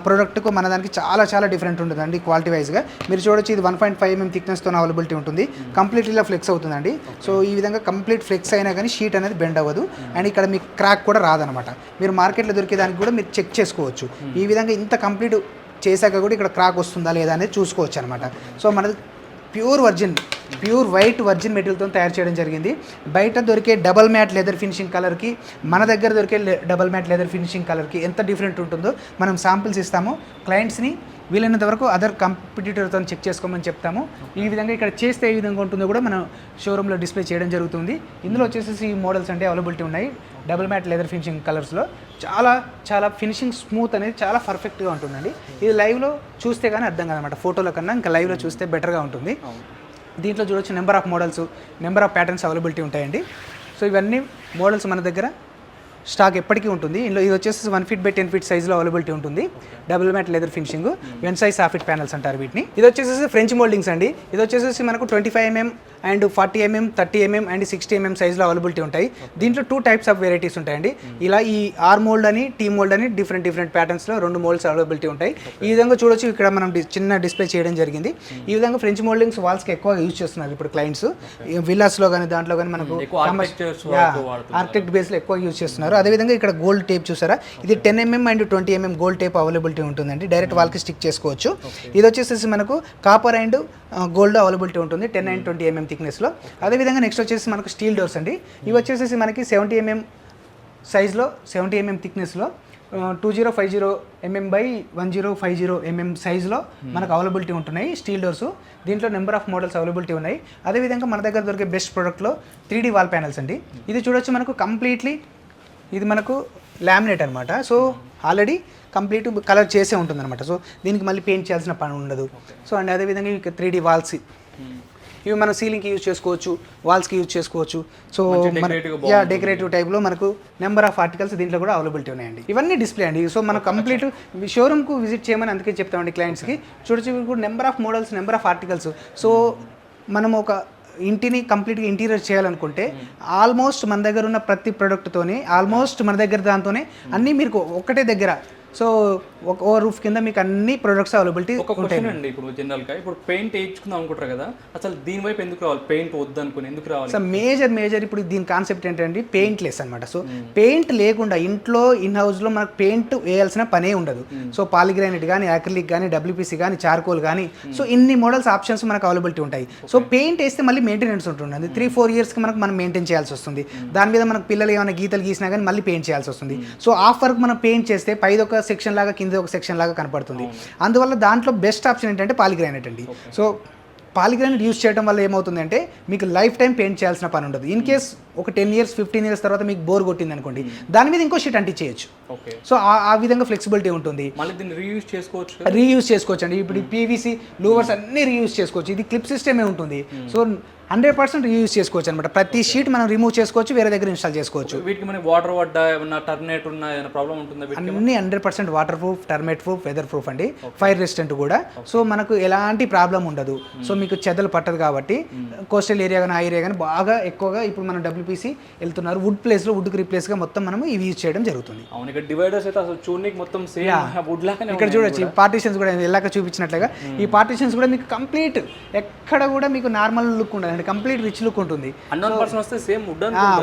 ప్రోడక్ట్కు మన దానికి చాలా డిఫరెంట్ ఉంటుందండి క్వాలిటీ వైజ్గా. మీరు చూడొచ్చు ఇది 1.5 mm థిక్నెస్తో అవైలబిలిటీ ఉంటుంది. కంప్లీట్లీగా ఫ్లెక్స్ అవుతుందండి. సో ఈ విధంగా కంప్లీట్ ఫ్లెక్స్ అయినా కానీ షీట్ అనేది బెండ్ అవ్వదు, అండ్ ఇక్కడ మీకు క్రాక్ కూడా రాదనమాట. మీరు మార్కెట్లో దొరికే దానికి కూడా మీరు చెక్ చేసుకోవచ్చు. ఈ విధంగా ఇంత కంప్లీట్ చేశాక కూడా ఇక్కడ క్రాక్ వస్తుందా లేదా అనేది చూసుకోవచ్చు అనమాట. సో మనది ప్యూర్ వైట్ వర్జిన్ మెటీరియల్తో తయారు చేయడం జరిగింది. బయట దొరికే డబల్ మ్యాట్ లెదర్ ఫినిషింగ్ కలర్కి మన దగ్గర దొరికే డబల్ మ్యాట్ లెదర్ ఫినిషింగ్ కలర్కి ఎంత డిఫరెంట్ ఉంటుందో మనం శాంపిల్స్ ఇస్తాము. క్లయింట్స్ని వీలైనంత వరకు అదర్ కంపిటీటర్తో చెక్ చేసుకోమని చెప్తాము. ఈ విధంగా ఇక్కడ చేస్తే ఏ విధంగా ఉంటుందో కూడా మనం షోరూంలో డిస్ప్లే చేయడం జరుగుతుంది. ఇందులో వచ్చేసి ఈ మోడల్స్ అంటే అవైలబిలిటీ ఉన్నాయి. డబుల్ మ్యాట్ లెదర్ ఫినిషింగ్ కలర్స్లో చాలా ఫినిషింగ్ స్మూత్ అనేది చాలా పర్ఫెక్ట్గా ఉంటుందండి. ఇది లైవ్లో చూస్తే కానీ అర్థం కాదనమాట, ఫోటోలో కన్నా ఇంకా లైవ్లో చూస్తే బెటర్గా ఉంటుంది. దీంట్లో చూడొచ్చు number of models, number of patterns availability ఉంటాయండి. సో ఇవన్నీ మోడల్స్ మన దగ్గర స్టాక్ ఎప్పటికీ ఉంటుంది. ఇందులో ఇది వచ్చేసి 1 feet by 10 feet సైజులో అవైలబిలిటీ ఉంటుంది. డబుల్ మ్యాట్ లెదర్ ఫినిషింగ్, వెన్సై సాఫిట్ ప్యానల్స్ అంటారు వీటిని. ఇది వచ్చేసి ఫ్రెంచ్ మోల్డింగ్స్ అండి. ఇది వచ్చేసి మనకు 25 mm and 40 mm, 30 mm and 60 mm సైజులో అవైలబిలిటీ ఉంటాయి. దీంట్లో 2 types ఆఫ్ వెరైటీస్ ఉంటాయండి. ఇలా ఈ ఆర్ మోల్డ్ అని, టీ మోల్డ్ అని డిఫరెంట్ ప్యాటర్న్స్లో 2 మోల్డ్స్ అవైలబిలిటీ ఉంటాయి. ఈ విధంగా చూడొచ్చు, ఇక్కడ మనం చిన్న డిస్ప్లే చేయడం జరిగింది. ఈ విధంగా ఫ్రెంచ్ మోల్డింగ్స్ వాల్స్కి ఎక్కువ యూజ్ చేస్తున్నారు ఇప్పుడు క్లయింట్స్. విల్లాస్లో కానీ దాంట్లో కానీ మనకు ఆర్కిటెక్ట్ బేస్లో ఎక్కువ యూజ్ చేస్తున్నారు. అదేవిధంగా ఇక్కడ గోల్డ్ టేప్ చూసారా, ఇది 10 mm and 20 mm gold tape availability ఉంటుందండి. డైరెక్ట్ వాల్కి స్టిక్ చేసుకోవచ్చు. ఇది వచ్చేసి మనకు కాపర్ అండ్ గోల్డ్ అవైలబిలిటీ ఉంటుంది 10 and 20 mm థిక్నెస్లో. అదేవిధంగా నెక్స్ట్ వచ్చేసి మనకు స్టీల్ డోర్స్ అండి. ఇవి వచ్చేసి మనకి 70 mm సైజ్లో, 70 mm థిక్నెస్లో 2050 బై 1050 సైజులో మనకు అవైలబిలిటీ ఉంటున్నాయి స్టీల్ డోర్స్. దీంట్లో నెంబర్ ఆఫ్ మోడల్స్ అవైలబిలిటీ ఉన్నాయి. అదేవిధంగా మన దగ్గర దొరికే బెస్ట్ ప్రోడక్ట్లో 3D వాల్ ప్యానల్స్ అండి. ఇది చూడొచ్చు మనకు కంప్లీట్లీ ఇది మనకు లామినేట్ అనమాట. సో ఆల్రెడీ కంప్లీట్ కలర్ చేసే ఉంటుంది అనమాట. సో దీనికి మళ్ళీ పెయింట్ చేయాల్సిన పని ఉండదు. సో అండ్ అదేవిధంగా ఇక 3D వాల్స్ ఇవి మనం సీలింగ్కి యూజ్ చేసుకోవచ్చు, వాల్స్కి యూజ్ చేసుకోవచ్చు. సో డెకరేటివ్ టైప్లో మనకు నెంబర్ ఆఫ్ ఆర్టికల్స్ దీంట్లో కూడా అవైలబిలిటీ ఉన్నాయండి. ఇవన్నీ డిస్ప్లే అండి. సో మనం కంప్లీట్ షోరూమ్కు విజిట్ చేయమని అందుకే చెప్తామండి క్లయింట్స్కి. చూడొచ్చు number of models, number of articles. So మనం ఒక ఇంటిని కంప్లీట్గా ఇంటీరియర్ చేయాలనుకుంటే ఆల్మోస్ట్ మన దగ్గర ఉన్న ప్రతి ప్రోడక్ట్తోనే ఆల్మోస్ట్ మన దగ్గర దాంతోనే అన్నీ మీరు ఒక్కటే దగ్గర. సో ఒక రూఫ్ కింద మీకు అన్ని ప్రొడక్ట్స్ అవైలబిలిటీ ఉంటాయి అండి. ఇప్పుడు జనరల్గా ఇప్పుడు పెయింట్ వేయించుకుందాం అనుకుంటారు కదా, అసలు దీని వైపు ఎందుకు రావాలి? పెయింట్ వద్దు అనుకుని ఎందుకు రావాలి? సో మేజర్ ఇప్పుడు దీని కాన్సెప్ట్ ఏంటంటే పెయింట్ లెస్ అనమాట. సో పెయింట్ లేకుండా ఇంట్లో ఇన్ హౌస్లో మనకు పెయింట్ వేయాల్సిన పనే ఉండదు. సో పాలిగ్రానైట్ కానీ, అక్రిలిక్ కానీ, WPC కానీ, చార్కోల్ కానీ, సో ఇన్ని మోడల్స్ ఆప్షన్స్ మనకు అవైలబిలిటీ ఉంటాయి. సో పెయింట్ వేస్తే మళ్ళీ మెయింటెనెన్స్ ఉంటుంది. 3-4 ఇయర్స్కి మనం మెయింటైన్ చేయాల్సి వస్తుంది. దాని మీద మనకు పిల్లలు ఏమైనా గీతలు గీసినా కానీ మళ్ళీ పెయింట్ చేయాల్సి వస్తుంది. సో ఆఫ్ వర్క్ మనం పెయింట్ చేస్తే పైది ఒక సెక్షన్ లాగా కింద ఒక సెక్షన్ లాగా కనపడుతుంది. అందువల్ల దాంట్లో బెస్ట్ ఆప్షన్ ఏంటంటే పాలిగ్రానైట్ అండి. సో పాలిగ్రానైట్ యూస్ చేయడం వల్ల ఏమవుతుందంటే మీకు లైఫ్ టైం పెయింట్ చేయాల్సిన పని ఉండదు. ఇన్ కేస్ ఒక 10 ఇయర్స్ 15 ఇయర్స్ తర్వాత మీకు బోర్ కొట్టింది అనుకోండి, దాని మీద ఇంకో షీట్ అంటించేయచ్చు. సో ఆ విధంగా ఫ్లెక్సిబిలిటీ ఉంటుంది. మళ్ళీ దీన్ని రీయూజ్ చేసుకోవచ్చు అండి. ఇప్పుడు PVC లూవర్స్ అన్ని రీయూజ్ చేసుకోవచ్చు. ఇది క్లిప్ సిస్టమే ఉంటుంది. సో 100% రీయూజ్ చేసుకోవచ్చు అనమాట. ప్రతి షీట్ మనం రిమూవ్ చేసుకోవచ్చు, వేరే దగ్గర ఇన్స్టాల్ చేసుకోవచ్చు. వీటికి మనకి వాటర్ పడ్డా ఏమన్నా టర్మినేట్ ఉన్నా ఏమైనా ప్రాబ్లం ఉంటుందా? అన్ని 100% waterproof, termite proof, weatherproof అండి. ఫైర్ రెసిస్టెంట్ కూడా. సో మనకు ఎలాంటి ప్రాబ్లం ఉండదు. సో మీకు చెదలు పట్టదు కాబట్టి కోస్టల్ ఏరియా కానీ ఆ ఏరియా కానీ బాగా ఎక్కువగా ఇప్పుడు మనం WPC వెళ్తున్నారు. వుడ్ ప్లేస్లో వుడ్కి రీప్లేస్గా మొత్తం మనం ఇవి యూజ్ చేయడం జరుగుతుంది. అవును, ఇక్కడ డివైడర్స్ అయితే అసలు చూడడానికి మొత్తం సేమ్ వుడ్ లాగానే. ఇక్కడ చూడొచ్చు పార్టీషన్స్ కూడా ఎలాగ చూపించినట్లుగా ఈ పార్టీషన్స్ కూడా మీకు కంప్లీట్ ఎక్కడ కూడా మీకు నార్మల్ లుక్ ఉండదు, కంప్లీట్ రిచ్ లుక్ ఉంటుంది.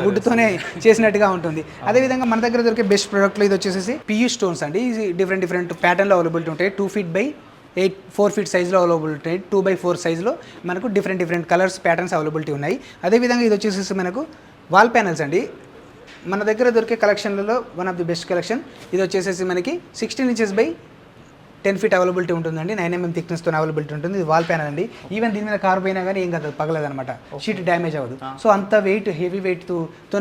వుడ్తోనే చేసినట్టుగా ఉంటుంది. అదేవిధంగా మన దగ్గర దొరికే బెస్ట్ ప్రోడక్ట్లో ఇది వచ్చేసి PU స్టోన్స్ అండి. ఇది డిఫరెంట్ ప్యాటర్న్లో అవైలబిలిటీ ఉంటాయి. 2 feet by 4 feet సైజులో అవైలబుల్ ఉంటాయి. 2x4 సైజులో మనకు డిఫరెంట్ కలర్స్, ప్యాటర్న్స్ అవైలబిలిటీ ఉన్నాయి. అదేవిధంగా ఇది వచ్చేసి మనకు వాల్ ప్యానల్స్ అండి. మన దగ్గర దొరికే కలెక్షన్లలో one of the best collection. ఇది వచ్చేసి మనకి 16 inches by 10 feet అవైలబిలిటీ ఉంటుందండి. 9 mm థిక్నెస్తో అవైలబిలిటీ ఉంటుంది. ఇది వాల్ ప్యానల్ అండి. ఈవెన్ దీని మీద కారు పోయినా కానీ ఏం కాదు, పగలదనమాట. షీట్ డ్యామేజ్ అవ్వదు. సో అంత హెవీ వెయిట్తో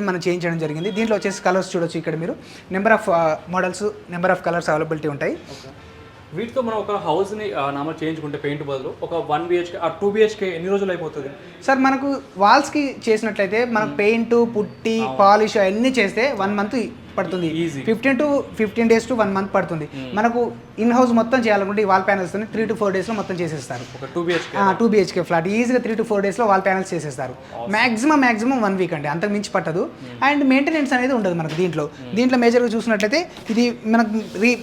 మనం చేయించడం జరిగింది. దీంట్లో వచ్చేసి కలర్స్ చూడొచ్చు. ఇక్కడ మీరు number of models, number of colours availability ఉంటాయి. వీటితో మనం ఒక హౌస్ని నార్మల్ చేయించుకుంటే పెయింట్ బదులు ఒక 1 BHK ఆ 2 BHK ఎన్ని రోజులు అయిపోతుంది సార్? మనకు వాల్స్కి చేసినట్లయితే మనకు పెయింట్, పుట్టి, పాలిష్ అవన్నీ చేస్తే 1 month పడుతుంది. 15 days to 1 month పడుతుంది. మనకు ఇన్ హౌస్ మొత్తం చేయాలనుకుంటే ఈ వాల్ ప్యానల్స్ 3 to 4 daysలో మొత్తం చేసేస్తారు. 2 BHK ఫ్లాట్ ఈజీగా 3 to 4 daysలో వాల్ ప్యానల్స్ చేసేస్తారు. మాక్సిమం 1 week అండి, అంతకు మించి పట్టదు. అండ్ మెయింటెనెన్స్ అనేది ఉండదు మనకు. దీంట్లో మేజర్గా చూసినట్లయితే ఇది మనకు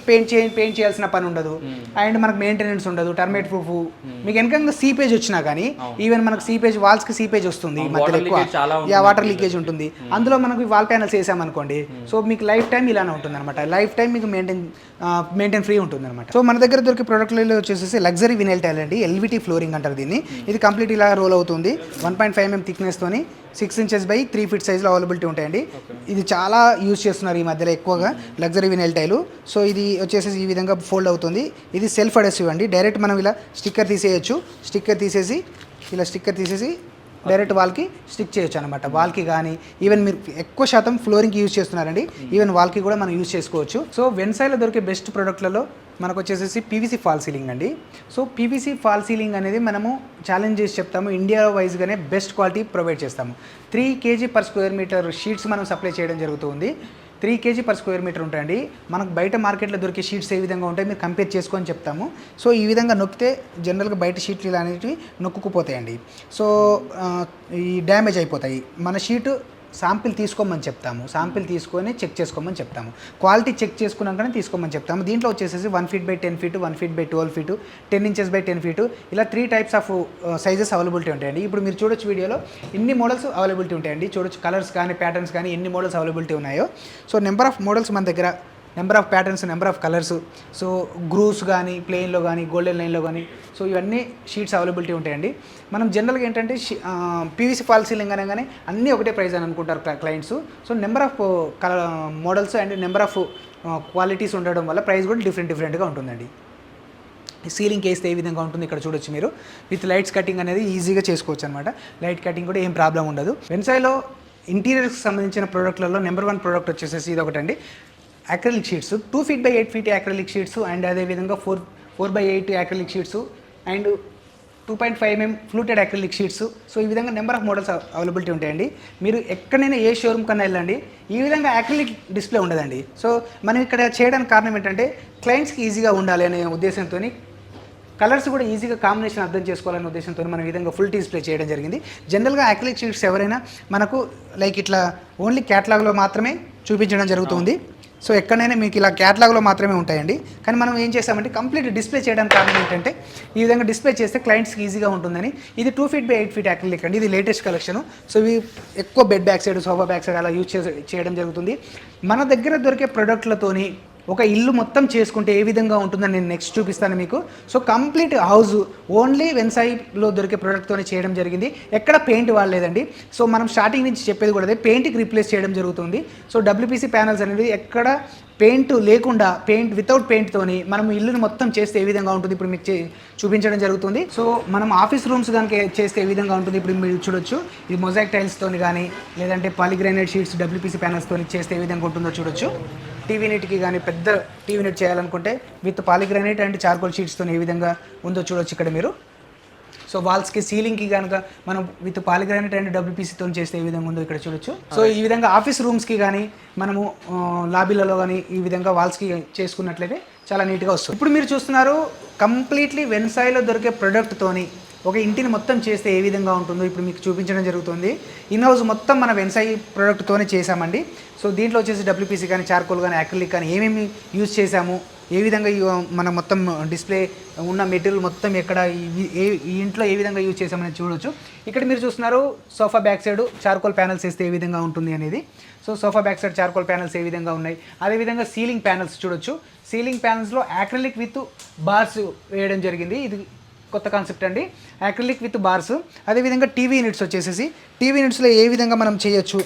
పెయింట్ చేయాల్సిన పని ఉండదు. అండ్ మనకు మెయింటెనెన్స్ ఉండదు. Termite proof. మీకు వెనకంగా సీపేజ్ వచ్చినా కానీ ఈవెన్ మనకు సీపేజ్, వాల్స్కి సీపేజ్ వస్తుంది మధ్యలో ఎక్కువ, వాటర్ లీకేజ్ ఉంటుంది. అందులో మనకు వాల్ ప్యానల్స్ వేసామనుకోండి, సో మీకు లైఫ్ టైం ఇలానే ఉంటుంది అనమాట. లైఫ్ టైం మీకు మెయింటైన్ ఫ్రీ ఉంటుంది అనమాట. సో మన దగ్గర దొరికే ప్రోడక్ట్లో వచ్చేసి లగ్జరీ వినైల్ టైల్ అండి. LVT ఫ్లోరింగ్ అంటారు దీన్ని. ఇది కంప్లీట్ ఇలా రోల్ అవుతుంది. 1.5 mm థిక్నెస్తోని 6 inches by 3 feet సైజ్లో అవైలబిలిటీ ఉంటాయండి. ఇది చాలా యూజ్ చేస్తున్నారు ఈ మధ్యలో ఎక్కువగా లగ్జరీ వినైల్ టైలు. సో ఇది వచ్చేసి ఈ విధంగా ఫోల్డ్ అవుతుంది. ఇది సెల్ఫ్ అడెసివ్ అండి. డైరెక్ట్ మనం ఇలా స్టిక్కర్ తీసేయచ్చు. స్టిక్కర్ తీసేసి డైరెక్ట్ వాల్కి స్టిక్ చేయొచ్చు అనమాట. వాల్కి కానీ ఈవెన్ మీరు ఎక్కువ శాతం ఫ్లోరింగ్కి యూజ్ చేస్తున్నారండి, ఈవెన్ వాల్కి కూడా మనం యూజ్ చేసుకోవచ్చు. సో వెన్సైలో దొరికే బెస్ట్ ప్రోడక్ట్లలో మనకు వచ్చేసి PVC ఫాల్ సీలింగ్ అండి. సో PVC ఫాల్ సీలింగ్ అనేది మనము ఛాలెంజ్ చేసి చెప్తాము. ఇండియా వైజ్గానే బెస్ట్ క్వాలిటీ ప్రొవైడ్ చేస్తాము. 3 kg per square meter sheets మనం సప్లై చేయడం జరుగుతుంది. 3 kg per square meter ఉంటాయండి. మనకు బయట మార్కెట్లో దొరికే షీట్స్ ఏ విధంగా ఉంటాయి మీరు కంపేర్ చేసుకొని చెప్తాము. సో ఈ విధంగా నొక్కితే జనరల్గా బయట షీట్లు ఇలా అనేవి నొక్కుకుపోతాయండి. సో ఈ డ్యామేజ్ అయిపోతాయి. మన షీటు శాంపిల్ తీసుకోమని చెప్తాము. శాంపిల్ తీసుకొని చెక్ చేసుకోమని చెప్తాము. క్వాలిటీ చెక్ చేసుకున్నాకనే తీసుకోమని చెప్తాము. దీంట్లో వచ్చేసి 1 feet by 10 feet, 1 feet by 12 feet, 10 inches by 10 feet ఇలా 3 types ఆఫ్ సైజెస్ అవైలబిలిటీ ఉంటాయండి. ఇప్పుడు మీరు చూడొచ్చు వీడియోలో ఎన్ని మోడల్స్ అవైలబిలిటీ ఉంటాయండి. చూడొచ్చు కలర్స్ కానీ, ప్యాటర్న్స్ కానీ ఎన్ని మోడల్స్ అవైలబిలిటీ ఉన్నాయో. సో నెంబర్ ఆఫ్ మోడల్స్ మన దగ్గర, number of patterns, number of colours. So grooves కానీ, ప్లెయిన్లో కానీ, గోల్డెన్ లైన్లో కానీ, సో ఇవన్నీ షీట్స్ అవైలబిలిటీ ఉంటాయండి. మనం జనరల్గా ఏంటంటే PVC ఫాల్ సీలింగ్ అనగానే అన్నీ ఒకటే ప్రైస్ అని అనుకుంటారు clients. So number of colour models and number of qualities ఉండడం వల్ల ప్రైస్ కూడా డిఫరెంట్గా ఉంటుందండి. సీలింగ్ వేస్తే ఏ విధంగా ఉంటుంది ఇక్కడ చూడొచ్చు మీరు. విత్ లైట్స్ కటింగ్ అనేది ఈజీగా చేసుకోవచ్చు అనమాట. లైట్ కటింగ్ కూడా ఏం ప్రాబ్లం ఉండదు. వెన్సాయ్లో ఇంటీరియర్స్కి సంబంధించిన ప్రోడక్ట్లలో నెంబర్ 1 ప్రోడక్ట్ వచ్చేసేసి ఇది ఒకటండి, acrylic sheets. 2 feet by 8 feet acrylic sheets and అదేవిధంగా 4 by 8 acrylic sheets and 2.5 mm fluted acrylic sheets. So ఈ విధంగా నెంబర్ ఆఫ్ మోడల్స్ అవైలబిలిటీ ఉంటాయండి. మీరు ఎక్కడైనా ఏ షోరూమ్ కన్నా వెళ్ళండి, ఈ విధంగా అక్రిలిక్ డిస్ప్లే ఉండదండి. సో మనం ఇక్కడ చేయడానికి కారణం ఏంటంటే క్లయింట్స్కి ఈజీగా ఉండాలి అనే ఉద్దేశంతో, కలర్స్ కూడా ఈజీగా కాంబినేషన్ అర్థం చేసుకోవాలనే ఉద్దేశంతో మనం ఈ విధంగా ఫుల్ డిస్ప్లే చేయడం జరిగింది. జనరల్గా అక్రిలిక్ షీట్స్ ఎవరైనా మనకు లైక్ ఇట్లా ఓన్లీ క్యాటలాగ్లో మాత్రమే చూపించడం జరుగుతుంది. సో ఎక్కడైనా మీకు ఇలా క్యాటలాగ్లో మాత్రమే ఉంటాయండి. కానీ మనం ఏం చేస్తామంటే కంప్లీట్ డిస్ప్లే చేయడానికి కారణం ఏంటంటే ఈ విధంగా డిస్ప్లే చేస్తే క్లయింట్స్కి ఈజీగా ఉంటుందని. ఇది 2 feet by 8 feet అక్రిలిక్ అండి. ఇది లేటెస్ట్ కలెక్షన్. సో ఇవి ఎక్కువ bed back side, sofa back side అలా యూజ్ చేయడం జరుగుతుంది. మన దగ్గర దొరికే ప్రొడక్ట్లతోని ఒక ఇల్లు మొత్తం చేసుకుంటే ఏ విధంగా ఉంటుందని నేను నెక్స్ట్ చూపిస్తాను మీకు. సో కంప్లీట్ హౌస్ ఓన్లీ వెన్సాయ్లో దొరికే ప్రోడక్ట్తోనే చేయడం జరిగింది. ఎక్కడ పెయింట్ వాడలేదండి. సో మనం స్టార్టింగ్ నుంచి చెప్పేది కూడా అదే, పెయింట్కి రీప్లేస్ చేయడం జరుగుతుంది. సో డబ్ల్యూపీసీ ప్యానల్స్ అనేది ఎక్కడ పెయింట్ లేకుండా, పెయింట్ వితౌట్ పెయింట్తోని మనం ఇల్లుని మొత్తం చేస్తే ఏ విధంగా ఉంటుంది ఇప్పుడు మీకు చూపించడం జరుగుతుంది. సో మనం ఆఫీస్ రూమ్స్ కనుక చేస్తే ఏ విధంగా ఉంటుంది ఇప్పుడు మీరు చూడొచ్చు. ఇది మొజాయిక్ టైల్స్తోని కానీ లేదంటే పాలిగ్రానైట్ షీట్స్ డబ్ల్యూపీసీ ప్యానల్స్తో చేస్తే ఏ విధంగా ఉంటుందో చూడొచ్చు. టీవీ యూనిట్కి కానీ పెద్ద టీవీ యూనిట్ చేయాలనుకుంటే విత్ పాలిగ్రానైట్ అండ్ చార్కోల్ షీట్స్తో ఏ విధంగా ఉందో చూడొచ్చు ఇక్కడ మీరు. సో వాల్స్కి, సీలింగ్కి కనుక మనం విత్ పాలిగ్రానైట్ అండ్ డబ్ల్యూపీసీతో చేస్తే ఏ విధంగా ఉందో ఇక్కడ చూడొచ్చు. సో ఈ విధంగా ఆఫీస్ రూమ్స్కి కానీ మనము లాబీలలో కానీ ఈ విధంగా వాల్స్కి చేసుకున్నట్లయితే చాలా నీట్గా వస్తుంది. ఇప్పుడు మీరు చూస్తున్నారు కంప్లీట్లీ వెన్సాయ్లో దొరికే ప్రొడక్ట్తోని ఒక ఇంటిని మొత్తం చేస్తే ఏ విధంగా ఉంటుందో ఇప్పుడు మీకు చూపించడం జరుగుతుంది. ఇన్ హౌస్ మొత్తం మన వెన్సాయ్ ప్రోడక్ట్తోనే చేసామండి. సో దీంట్లో వచ్చేసి డబ్ల్యూపీసీ కానీ, చార్కోల్ కానీ, అక్రిలిక్ కానీ ఏమేమి యూజ్ చేసాము, ఏ విధంగా మనం మొత్తం డిస్ప్లే ఉన్న మెటీరియల్ మొత్తం ఎక్కడ ఈ ఇంట్లో ఏ విధంగా యూజ్ చేసామని చూడొచ్చు. ఇక్కడ మీరు చూస్తున్నారు sofa back side charcoal panels వేస్తే ఏ విధంగా ఉంటుంది అనేది. So sofa back side charcoal panels ఏ విధంగా ఉన్నాయి. అదేవిధంగా సీలింగ్ ప్యానల్స్ చూడొచ్చు. సీలింగ్ ప్యానల్స్లో అక్రిలిక్ విత్ బార్స్ వేయడం జరిగింది. ఇది కొత్త కాన్సెప్ట్ అండి, అక్రిలిక్ విత్ బార్స్. అదేవిధంగా టీవీ యూనిట్స్ వచ్చేసేసి టీవీ యూనిట్స్లో ఏ విధంగా మనం చేయొచ్చు,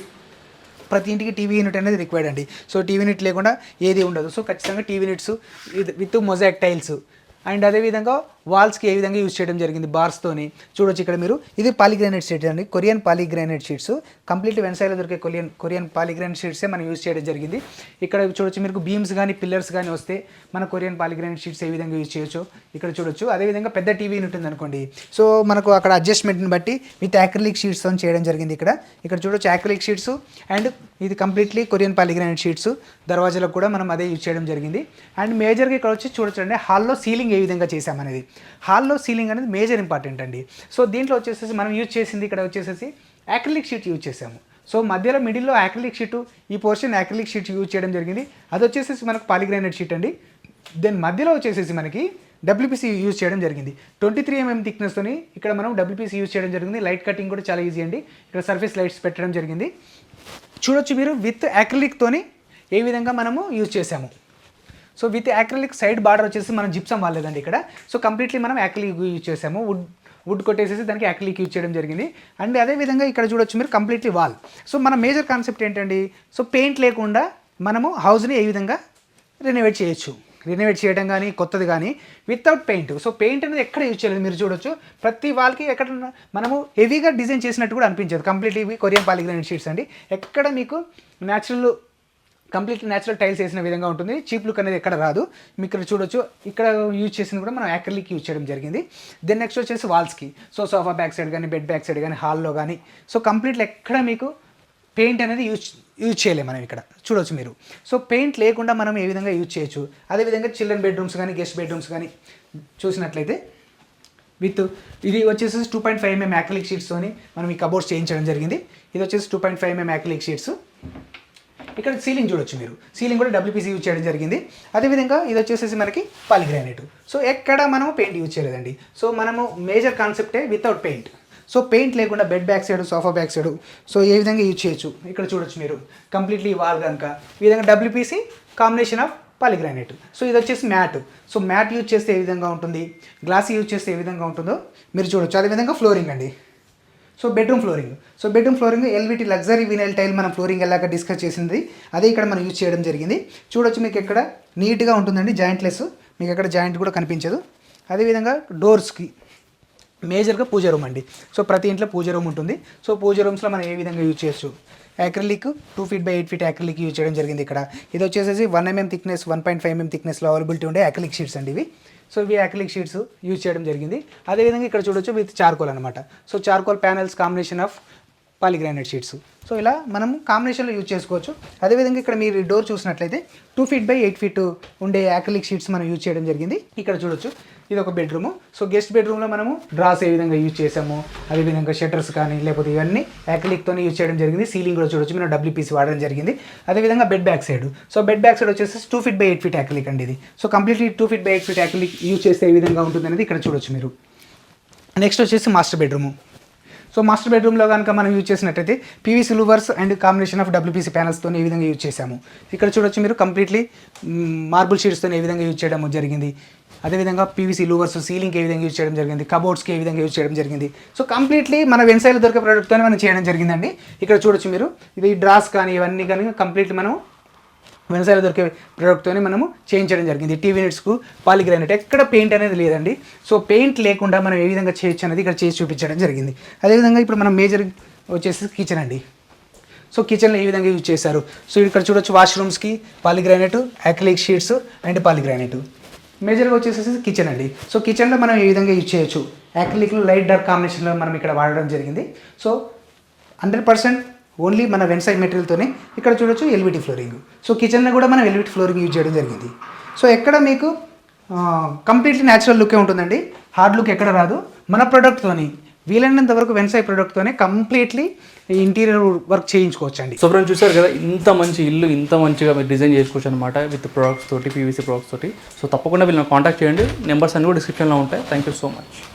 ప్రతి ఇంటికి టీవీ యూనిట్ అనేది రిక్వైర్డ్ అండి. సో టీవీ యూనిట్ లేకుండా ఏది ఉండదు. సో ఖచ్చితంగా TV units with mosaic tiles and అదేవిధంగా వాల్స్కి ఏ విధంగా యూజ్ చేయడం జరిగింది బార్స్తోని చూడొచ్చు ఇక్కడ మీరు. ఇది పాలిగ్రానైట్ షీట్స్ అండి, కొరియన్ పాలిగ్రానైట్ షీట్స్. కంప్లీట్ వెన్సాయ్లో దొరికే కొరియన్ పాలిగ్రానైట్ షీట్సే మనం యూజ్ చేయడం జరిగింది. ఇక్కడ చూడొచ్చు మీకు బీమ్స్ కానీ పిల్లర్స్ కానీ వస్తే మన కొరియన్ పాలిగ్రానైట్ షీట్స్ ఏ విధంగా యూజ్ చేయొచ్చు ఇక్కడ చూడొచ్చు. అదేవిధంగా పెద్ద టీవీ యూనిట్ ఉంది అనుకోండి, సో మనకు అక్కడ అడ్జస్ట్మెంట్ని బట్టి విత్ అక్రిలిక్ షీట్స్తో చేయడం జరిగింది. ఇక్కడ చూడొచ్చు అక్రిలిక్ షీట్స్ అండ్ ఇది కంప్లీట్లీ కొరియన్ పాలిగ్రానైట్ షీట్స్. దర్వాజాలకు కూడా మనం అదే యూజ్ చేయడం జరిగింది. అండ్ మేజర్గా ఇక్కడ వచ్చి చూడొచ్చండి హాల్లో సీలింగ్ ఏ విధంగా చేసామనేది. హాల్లో సీలింగ్ అనేది మేజర్ ఇంపార్టెంట్ అండి. సో దీంట్లో వచ్చేసేసి మనం యూజ్ చేసింది ఇక్కడ వచ్చేసేసి అక్రిలిక్ షీట్ యూజ్ చేసాము. సో మధ్యలో మిడిల్లో అక్రిలిక్ షీట్, ఈ పోర్షన్ అక్రిలిక్ షీట్ యూజ్ చేయడం జరిగింది. అది వచ్చేసేసి మనకు పాలిగ్రానైట్ షీట్ అండి. దెన్ మధ్యలో వచ్చేసేసి మనకి డబ్ల్యూపీసీ యూజ్ చేయడం జరిగింది. 23 mm థిక్నెస్తోని ఇక్కడ మనం డబ్ల్యూపీసీ యూజ్ చేయడం జరిగింది. లైట్ కటింగ్ కూడా చాలా ఈజీ అండి. ఇక్కడ సర్ఫేస్ లైట్స్ పెట్టడం జరిగింది. చూడొచ్చు మీరు విత్ అక్రిలిక్తోని ఏ విధంగా మనము యూజ్ చేసాము. So with acrylic side border వచ్చేసి మనం జిప్సం వాడలేదండి ఇక్కడ. సో కంప్లీట్లీ మనం అక్రిలిక్ యూజ్ చేసాము. వుడ్ కొట్టేసేసి దానికి అక్రిలిక్ యూజ్ చేయడం జరిగింది. అండ్ అదేవిధంగా ఇక్కడ చూడొచ్చు మీరు కంప్లీట్లీ వాల్. సో మన మేజర్ కాన్సెప్ట్ ఏంటండి, సో పెయింట్ లేకుండా మనము హౌస్ని ఏ విధంగా రెనోవేట్ చేయొచ్చు, రెనోవేట్ చేయడం కానీ కొత్తది కానీ వితౌట్ పెయింట్. సో పెయింట్ అనేది ఎక్కడ యూజ్ చేయలేదు. మీరు చూడొచ్చు ప్రతి వాల్కి ఎక్కడ మనము హెవీగా డిజైన్ చేసినట్టు కూడా అనిపించదు. కంప్లీట్లీ ఇవి కొరియన్ పాలిగ్రానైట్ షీట్స్ అండి. ఎక్కడ మీకు కంప్లీట్లీ న్యాచురల్ టైల్స్ వేసిన విధంగా ఉంటుంది. చీప్ లుక్ అనేది ఎక్కడ రాదు. మీకు ఇక్కడ చూడొచ్చు ఇక్కడ యూజ్ చేసింది కూడా మనం అక్రిలిక్ యూజ్ చేయడం జరిగింది. దెన్ నెక్స్ట్ వచ్చేసి వాల్స్కి సో సోఫా బ్యాక్ సైడ్ కానీ, బెడ్ బ్యాక్ సైడ్ కానీ, హాల్లో కానీ సో కంప్లీట్లీ ఎక్కడ మీకు పెయింట్ అనేది యూజ్ చేయలేము మనం ఇక్కడ చూడొచ్చు మీరు. సో పెయింట్ లేకుండా మనం ఏ విధంగా యూజ్ చేయొచ్చు. అదేవిధంగా చిల్డ్రన్ బెడ్రూమ్స్ కానీ, గెస్ట్ బెడ్రూమ్స్ కానీ చూసినట్లయితే విత్ ఇది వచ్చేసి 2.5 mm అక్రిలిక్ షీట్స్తోని మనం ఈ కబోర్డ్స్ చేయించడం జరిగింది. ఇది వచ్చేసి 2.5 mm అక్రిలిక్ షీట్స్. ఇక్కడ సీలింగ్ చూడొచ్చు మీరు, సీలింగ్ కూడా డబ్ల్యూపీసీ యూజ్ చేయడం జరిగింది. అదేవిధంగా ఇది వచ్చేసేసి మనకి పాలిగ్రానైట్. సో ఎక్కడ మనము పెయింట్ యూజ్ చేయలేదండి. సో మనము మేజర్ కాన్సెప్టే వితౌట్ పెయింట్. సో పెయింట్ లేకుండా bed back side, sofa back side so ఏ విధంగా యూజ్ చేయొచ్చు ఇక్కడ చూడొచ్చు మీరు. కంప్లీట్లీ వాల్ కనుక ఈ విధంగా WPC combination of polygranite. So ఇది వచ్చేసి మ్యాట్. సో మ్యాట్ యూజ్ చేస్తే ఏ విధంగా ఉంటుంది, గ్లాస్ యూజ్ చేస్తే ఏ విధంగా ఉంటుందో మీరు చూడొచ్చు. అదేవిధంగా ఫ్లోరింగ్ అండి. So bedroom flooring LVT luxury vinyl tile మనం ఫ్లోరింగ్ ఎలాగ డిస్కస్ చేసింది అదే ఇక్కడ మనం యూజ్ చేయడం జరిగింది. చూడొచ్చు మీకు ఎక్కడ నీట్గా ఉంటుందండి, జాయింట్లెస్, మీకు ఎక్కడ జాయింట్ కూడా కనిపించదు. అదేవిధంగా డోర్స్కి మేజర్గా పూజ రూమ్ అండి. సో ప్రతి ఇంట్లో పూజ రూమ్ ఉంటుంది. సో పూజ రూమ్స్లో మనం ఏ విధంగా యూజ్ చేయొచ్చు, acrylic 2 feet by 8 feet acrylic use చేయడం జరిగింది. ఇక్కడ ఇది వచ్చేసి 1 mm థిక్నెస్ 1.5 mm థిక్నెస్లో అవైలబిలిటీ ఉండే యాక్రిలిక్ షీట్స్ అండి ఇవి. సో ఇవి యాక్రిలిక్ షీట్స్ యూజ్ చేయడం జరిగింది. అదేవిధంగా ఇక్కడ చూడొచ్చు విత్ చార్కోల్ అనమాట. So charcoal panels combination of polygranite sheets. So ఇలా మనం కాంబినేషన్లో యూజ్ చేసుకోవచ్చు. అదేవిధంగా ఇక్కడ మీరు డోర్ చూసినట్లయితే 2 feet by 8 feet ఉండే యాక్రిలిక్ షీట్స్ మనం యూజ్ చేయడం జరిగింది. ఇక్కడ చూడొచ్చు ఇది ఒక బెడ్రూమ్. సో గెస్ట్ బెడ్రూమ్లో మనము డ్రాస్ ఏ విధంగా యూజ్ చేసాము, అదేవిధంగా షట్టర్స్ కానీ లేకపోతే ఇవన్నీ యాక్రిలిక్తోనే యూజ్ చేయడం జరిగింది. సీలింగ్ కూడా చూడొచ్చు మనం WPC వాడడం జరిగింది. అదేవిధంగా bed back side, so bed back side వచ్చేసి 2 feet by 8 feet యాక్రిలిక్ అండి ఇది. So completely 2 feet by 8 feet acrylic use చేస్తే ఏ విధంగా ఉంటుంది అనేది ఇక్కడ చూడొచ్చు మీరు. నెక్స్ట్ వచ్చేసి మాస్టర్ బెడ్రూమ్. సో మాస్టర్ బెడ్రూమ్లో కనుక మనం యూజ్ చేసినట్టయితే PVC louvres and combination of WPC ప్యానల్స్తో ఏ విధంగా యూజ్ చేసాము. ఇక్కడ చూడొచ్చు మీరు కంప్లీట్లీ మార్బుల్ షీట్స్తో ఏ విధంగా యూజ్ చేయడం జరిగింది. అదేవిధంగా PVC లూవర్స్ సీలింగ్కి ఏ విధంగా యూజ్ చేయడం జరిగింది, కబోర్డ్స్కి ఏ విధంగా యూజ్ చేయడం జరిగింది. సో కంప్లీట్లీ మన వెన్సైలో దొరికే ప్రోడక్ట్తోనే మనం చేయడం జరిగిందండి. ఇక్కడ చూడొచ్చు మీరు ఇది డ్రాస్ కానీ ఇవన్నీ కానీ కంప్లీట్లీ మనం వెన్సైలో దొరికే ప్రోడక్ట్తోనే మనము చేయించడం జరిగింది. టీవీ యూనిట్స్కు పాలిగ్రానైట్, ఎక్కడ పెయింట్ అనేది లేదండి. సో పెయింట్ లేకుండా మనం ఏ విధంగా చేయొచ్చు అనేది ఇక్కడ చేసి చూపించడం జరిగింది. అదేవిధంగా ఇప్పుడు మనం మేజర్ వచ్చేసి కిచెన్ అండి. సో కిచెన్లో ఏ విధంగా యూజ్ చేశారు. సో ఇక్కడ చూడొచ్చు వాష్రూమ్స్కి polygranite, acrylic sheets and polygranite. మేజర్గా వచ్చేసి కిచెన్ అండి. సో కిచెన్లో మనం ఏ విధంగా యూజ్ చేయొచ్చు, యాక్రిలిక్లో లైట్ డార్క్ కాంబినేషన్లో మనం ఇక్కడ వాడడం జరిగింది. సో 100% ఓన్లీ మన వెన్సైడ్ మెటీరియల్తోనే. ఇక్కడ చూడొచ్చు ఎల్విటి ఫ్లోరింగ్. సో కిచెన్లో కూడా మనం ఎల్విటి ఫ్లోరింగ్ యూజ్ చేయడం జరిగింది. సో ఎక్కడ మీకు కంప్లీట్లీ న్యాచురల్ లుకే ఉంటుందండి, హార్డ్ లుక్ ఎక్కడ రాదు. మన ప్రోడక్ట్తోని వీలైనంత వరకు వెన్సైడ్ ప్రోడక్ట్తోనే కంప్లీట్లీ ఇంటీరియర్ వర్క్ చేయించుకోవచ్చు అండి. సో ఫ్రెండ్స్ చూసారు కదా, ఇంత మంచి ఇల్లు ఇంత మంచిగా మీరు డిజైన్ చేసుకోవచ్చు అనమాట విత్ ప్రొడక్ట్స్ తోటి, PVC ప్రొడక్ట్స్ తోటి. సో తప్పకుండా వీళ్ళని కాంటాక్ట్ చేయండి, నెంబర్స్ అన్ని కూడా డిస్క్రిప్షన్లో ఉంటాయి. Thank you so much.